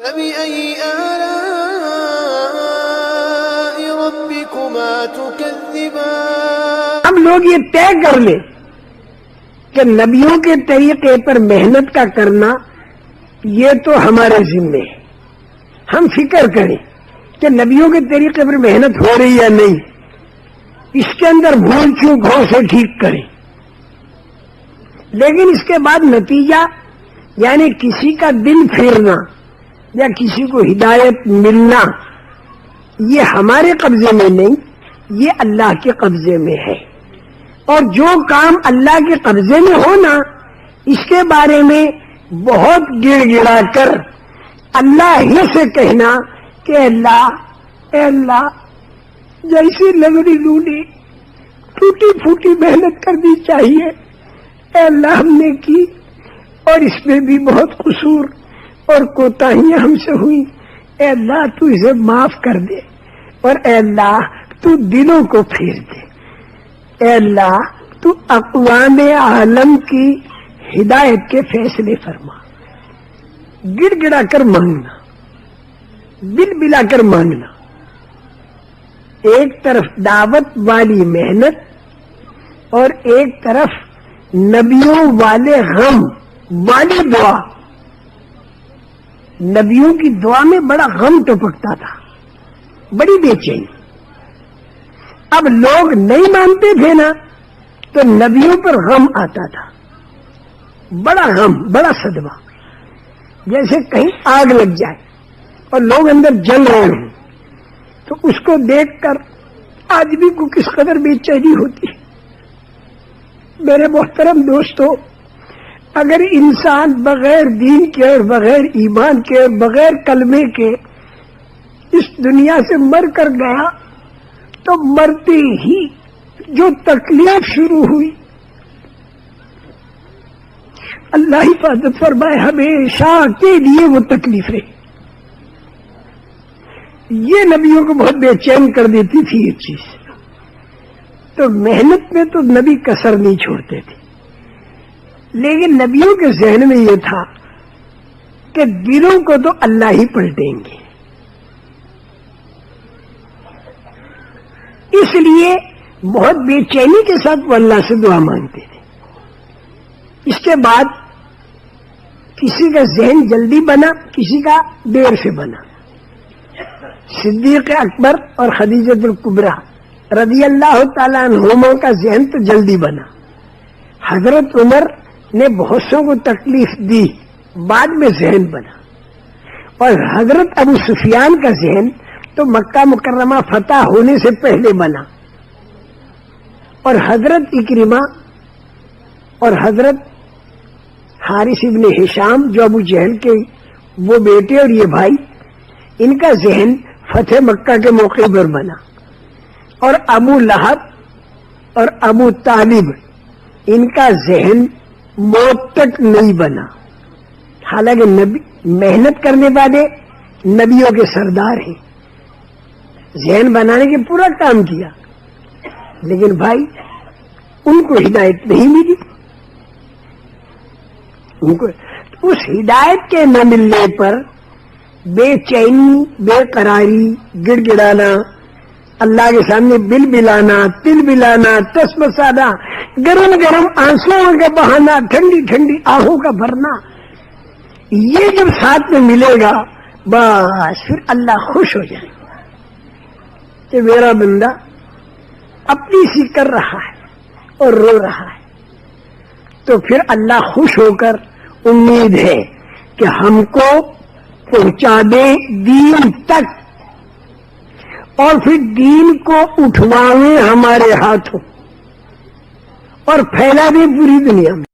فبأي آلاء ربكما تكذبان۔ ہم لوگ یہ طے کر لیں کہ نبیوں کے طریقے پر محنت کا کرنا یہ تو ہمارے ذمے ہے، ہم فکر کریں کہ نبیوں کے طریقے پر محنت ہو رہی یا نہیں، اس کے اندر بھول چوک ہو اسے ٹھیک کریں، لیکن اس کے بعد نتیجہ یعنی کسی کا دل پھیرنا یا کسی کو ہدایت ملنا یہ ہمارے قبضے میں نہیں، یہ اللہ کے قبضے میں ہے۔ اور جو کام اللہ کے قبضے میں ہونا اس کے بارے میں بہت گڑ گڑا کر اللہ ہی سے کہنا کہ اے اللہ جیسی لگڑی لوڑی ٹوٹی پھوٹی محنت کرنی چاہیے، اے اللہ ہم نے کی اور اس میں بھی بہت قصور اور کوتاہیاں ہم سے ہوئی، اے اللہ تو اسے معاف کر دے، اور اے اللہ تو دلوں کو پھیر دے، اے اللہ تو اقوام عالم کی ہدایت کے فیصلے فرما۔ گڑ گڑا کر مانگنا، بل بلا کر مانگنا، ایک طرف دعوت والی محنت اور ایک طرف نبیوں والے غم والی دعا۔ نبیوں کی دعا میں بڑا غم ٹپکتا تھا، بڑی بے چینی۔ اب لوگ نہیں مانتے تھے نا تو نبیوں پر غم آتا تھا، بڑا غم، بڑا صدمہ، جیسے کہیں آگ لگ جائے اور لوگ اندر جل رہے ہیں تو اس کو دیکھ کر آدمی کو کس قدر بے چینی ہوتی ہے۔ میرے محترم دوستو، اگر انسان بغیر دین کے اور بغیر ایمان کے اور بغیر کلمے کے اس دنیا سے مر کر گیا تو مرتے ہی جو تکلیف شروع ہوئی، اللہ حفاظت فرمائے، ہمیشہ کے لیے وہ تکلیف رہی۔ یہ نبیوں کو بہت بے چین کر دیتی تھی یہ چیز۔ تو محنت میں تو نبی کسر نہیں چھوڑتے تھے، لیکن نبیوں کے ذہن میں یہ تھا کہ دلوں کو تو اللہ ہی پلٹیں گے، اس لیے بہت بے چینی کے ساتھ وہ اللہ سے دعا مانگتے تھے۔ اس کے بعد کسی کا ذہن جلدی بنا، کسی کا دیر سے بنا۔ صدیق اکبر اور خدیجۃ الکبریٰ رضی اللہ تعالیٰ عنہما کا ذہن تو جلدی بنا، حضرت عمر نے بہت سو کو تکلیف دی، بعد میں ذہن بنا، اور حضرت ابو سفیان کا ذہن تو مکہ مکرمہ فتح ہونے سے پہلے بنا، اور حضرت اکرمہ اور حضرت حارث ابن ہشام جو ابو جہل کے وہ بیٹے اور یہ بھائی، ان کا ذہن فتح مکہ کے موقع پر بنا، اور ابو لہب اور ابو طالب ان کا ذہن موت تک نہیں بنا، حالانکہ نبی محنت کرنے والے نبیوں کے سردار ہیں، ذہن بنانے کے پورا کام کیا، لیکن بھائی ان کو ہدایت نہیں ملی۔ ان کو اس ہدایت کے نہ ملنے پر بے چینی، بے قراری، گڑ گڑانا، اللہ کے سامنے بل بلانا، تل بلانا، تس مسانا، گرم گرم آنسوؤں کا بہانا، ٹھنڈی ٹھنڈی آہوں کا بھرنا، یہ جب ساتھ میں ملے گا بس پھر اللہ خوش ہو جائے گا کہ میرا بندہ اپنی سی کر رہا ہے اور رو رہا ہے، تو پھر اللہ خوش ہو کر امید ہے کہ ہم کو پہنچا دے دین تک، اور پھر دین کو اٹھواوے ہمارے ہاتھوں اور پھیلا دے پوری دنیا میں۔